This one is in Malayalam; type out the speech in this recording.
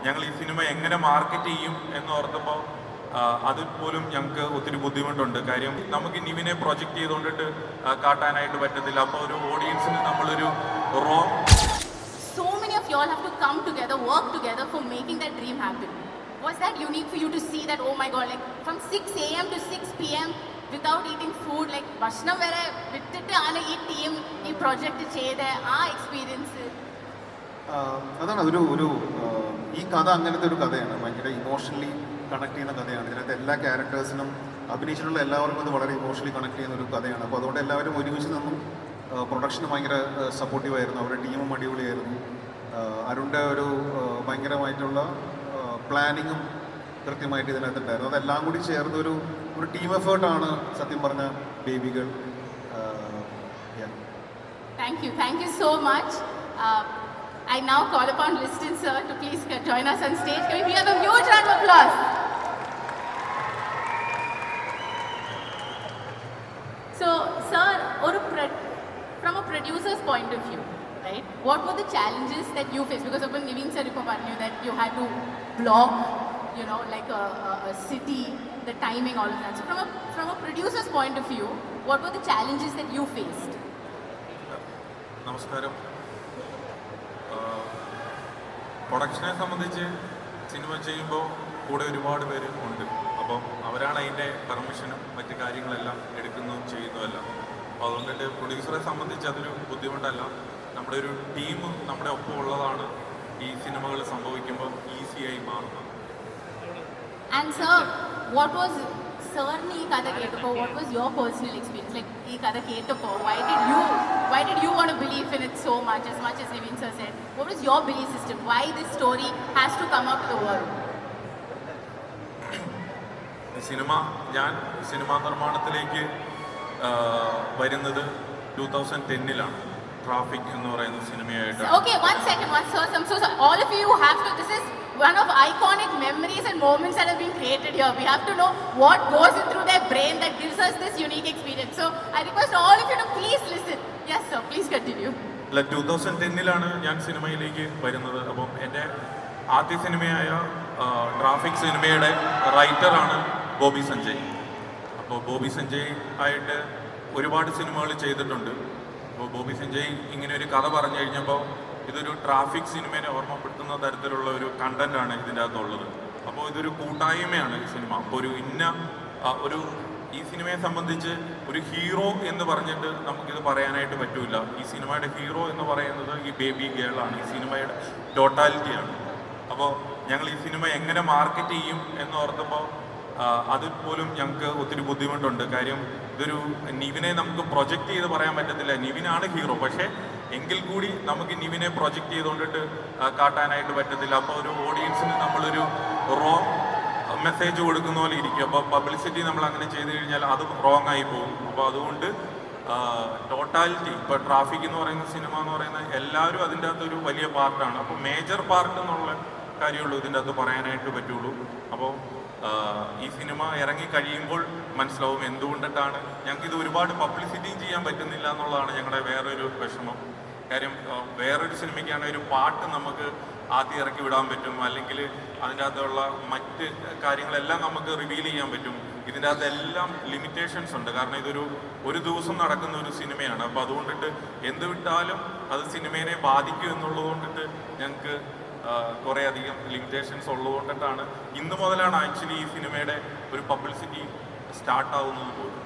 ഞങ്ങൾ ഈ സിനിമ എങ്ങനെ മാർക്കറ്റ് ചെയ്യും എന്നോർത്തപ്പോൾ അതിൽ പോലും ഞങ്ങൾക്ക് ഒത്തിരി ബുദ്ധിമുട്ടുണ്ട്. കാര്യം നമുക്ക് നിവിനെ പ്രൊജക്റ്റ് ചെയ്തുകൊണ്ടിട്ട് കാട്ടാനായിട്ട് പറ്റത്തില്ല. അപ്പോൾ ഒരു ഓഡിയൻസിന് നമ്മളൊരു raw So many of y'all have to come together, work together for making that dream happen. Was that unique for you to see that, oh my god, like from 6 a.m. to 6 p.m. without eating food, like ഭക്ഷണം വരെ വിട്ടിട്ട് ആണ് ഈ ടീം ഈ പ്രോജക്റ്റ് ചെയ്ത ആ എക്സ്പീരിയൻസ്? അതാണ് ഒരു ഈ കഥ അങ്ങനത്തെ ഒരു കഥയാണ്. ഭയങ്കര ഇമോഷണലി കണക്ട് ചെയ്യുന്ന കഥയാണ്. ഇതിനകത്ത് എല്ലാ ക്യാരക്ടേഴ്സിനും അഭിനയിച്ചിട്ടുള്ള എല്ലാവർക്കും ഇത് വളരെ ഇമോഷണലി കണക്ട് ചെയ്യുന്ന ഒരു കഥയാണ്. അപ്പോൾ അതുകൊണ്ട് എല്ലാവരും ഒരുമിച്ച് നിന്നും പ്രൊഡക്ഷന് ഭയങ്കര സപ്പോർട്ടീവായിരുന്നു. അവരുടെ ടീമും അടിപൊളിയായിരുന്നു. അരുണിൻ്റെ ഒരു ഭയങ്കരമായിട്ടുള്ള പ്ലാനിങ്ങും കൃത്യമായിട്ട് ഇതിനകത്തുണ്ടായിരുന്നു. അതെല്ലാം കൂടി ചേർന്ന ഒരു ടീം എഫേർട്ടാണ് സത്യം പറഞ്ഞ baby girl. Thank you so much. I now call upon Liston sir to please join us on stage. Can we have a huge round of applause? So, sir, from a producer's point of view, right? What were the challenges that you faced? Because upon Niveen sir knew that you had to block, like a city, the timing, all of that. So, from a producer's point of view, what were the challenges that you faced? നമസ്കാരം. പ്രൊഡക്ഷനെ സംബന്ധിച്ച് സിനിമ ചെയ്യുമ്പോൾ കൂടെ ഒരുപാട് പേര് ഉണ്ട്. അപ്പം അവരാണ് അതിൻ്റെ പെർമിഷനും മറ്റ് കാര്യങ്ങളെല്ലാം എടുക്കുന്നതും ചെയ്യുന്നതുമല്ല. അപ്പോൾ അതുകൊണ്ടിട്ട് പ്രൊഡ്യൂസറെ സംബന്ധിച്ച് അതൊരു ബുദ്ധിമുട്ടല്ല. നമ്മുടെ ഒരു ടീം നമ്മുടെ ഒപ്പം ഉള്ളതാണ് ഈ സിനിമകൾ സംഭവിക്കുമ്പോൾ ഈസിയായി മാറുന്നത്. And sir, what was ഈ കഥ കേട്ടപ്പോൾ what was your personal experience? Like ഈ കഥ കേട്ടപ്പോൾ why did you want to believe in it so much as Niveen sir said? What was your belief system? Why this story has to come up to the world? ഞാൻ സിനിമാ നിർമ്മാണത്തിലേക്ക് വരുന്നത് 2010-ലാണ്. ട്രാഫിക് എന്ന് പറയുന്ന സിനിമയായിട്ട്. Okay, one second. I'm so sorry. All of you have to. This is one of iconic memories and moments that have been created here. We have to know what goes in through their brain that gives us this unique experience. So I request all of you to please listen. Yes sir, please continue. 2010-ലാണ് ഞാൻ സിനിമയിലേക്ക് വരുന്നത്. അപ്പം എൻ്റെ ആദ്യ സിനിമയായ ട്രാഫിക് സിനിമയുടെ റൈറ്ററാണ് ബോബി സഞ്ജയ്. അപ്പോൾ ബോബി സഞ്ജയ് ആയിട്ട് ഒരുപാട് സിനിമകൾ ചെയ്തിട്ടുണ്ട്. അപ്പോൾ ബോബി സഞ്ജയ് ഇങ്ങനെ ഒരു കഥ പറഞ്ഞു കഴിഞ്ഞപ്പോൾ ഇതൊരു ട്രാഫിക് സിനിമയെ ഓർമ്മപ്പെടുത്തുന്ന തരത്തിലുള്ള ഒരു കണ്ടന്റാണ് ഇതിൻ്റെ അകത്തുള്ളത്. അപ്പോൾ ഇതൊരു കൂട്ടായ്മയാണ് ഈ സിനിമ. അപ്പോൾ ഈ സിനിമയെ സംബന്ധിച്ച് ഒരു ഹീറോ എന്ന് പറഞ്ഞിട്ട് നമുക്കിത് പറയാനായിട്ട് പറ്റില്ല. ഈ സിനിമയുടെ ഹീറോ എന്ന് പറയുന്നത് ഈ ബേബി ഗേളാണ്. ഈ സിനിമയുടെ ടോട്ടാലിറ്റിയാണ്. അപ്പോൾ ഞങ്ങൾ ഈ സിനിമ എങ്ങനെ മാർക്കറ്റ് ചെയ്യും എന്നോർത്തപ്പോൾ അതിൽ പോലും ഞങ്ങൾക്ക് ഒത്തിരി ബുദ്ധിമുട്ടുണ്ട്. കാര്യം ഇതൊരു നിവിനെ നമുക്ക് പ്രൊജക്റ്റ് ചെയ്ത് പറയാൻ പറ്റത്തില്ല. നിവിനാണ് ഹീറോ. പക്ഷേ എങ്കിൽ കൂടി നമുക്ക് നിവിനെ പ്രൊജക്റ്റ് ചെയ്തുകൊണ്ടിട്ട് കാട്ടാനായിട്ട് പറ്റത്തില്ല. അപ്പോൾ ഒരു ഓഡിയൻസിന് നമ്മളൊരു റോ മെസ്സേജ് കൊടുക്കുന്ന പോലെ ഇരിക്കും. അപ്പോൾ പബ്ലിസിറ്റി നമ്മൾ അങ്ങനെ ചെയ്ത് കഴിഞ്ഞാൽ അത് റോങ് ആയി പോകും. അപ്പോൾ അതുകൊണ്ട് ടോട്ടാലിറ്റി ഇപ്പോൾ ട്രാഫിക് എന്ന് പറയുന്ന സിനിമ എന്ന് പറയുന്നത് എല്ലാവരും അതിൻ്റെ അകത്തൊരു വലിയ പാർട്ടാണ്. അപ്പോൾ മേജർ പാർട്ട് എന്നുള്ള കാര്യമുള്ളൂ ഇതിൻ്റെ അകത്ത് പറയാനായിട്ട് പറ്റുള്ളൂ. അപ്പോൾ ഈ സിനിമ ഇറങ്ങി കഴിയുമ്പോൾ മനസ്സിലാവും എന്തുകൊണ്ടിട്ടാണ് ഞങ്ങൾക്കിത് ഒരുപാട് പബ്ലിസിറ്റിയും ചെയ്യാൻ പറ്റുന്നില്ല എന്നുള്ളതാണ് ഞങ്ങളുടെ വേറൊരു വിഷമം. കാര്യം വേറൊരു സിനിമയ്ക്കാണെങ്കിൽ ഒരു പാട്ട് നമുക്ക് ആദ്യം ഇറക്കി വിടാൻ പറ്റും, അല്ലെങ്കിൽ അതിൻ്റെ അകത്തുള്ള മറ്റ് കാര്യങ്ങളെല്ലാം നമുക്ക് റിവീൽ ചെയ്യാൻ പറ്റും. ഇതിൻ്റെ അകത്തെല്ലാം ലിമിറ്റേഷൻസ് ഉണ്ട്. കാരണം ഒരു ദിവസം നടക്കുന്ന ഒരു സിനിമയാണ്. അപ്പോൾ അതുകൊണ്ടിട്ട് എന്ത് വിട്ടാലും അത് സിനിമയെ ബാധിക്കും എന്നുള്ളത് കൊണ്ടിട്ട് ഞങ്ങൾക്ക് കുറേ അധികം ലിമിറ്റേഷൻസ് ഉള്ളതുകൊണ്ടിട്ടാണ് ഇന്ന് മുതലാണ് ആക്ച്വലി ഈ സിനിമയുടെ ഒരു പബ്ലിസിറ്റി സ്റ്റാർട്ടാവുന്നത് പോലും.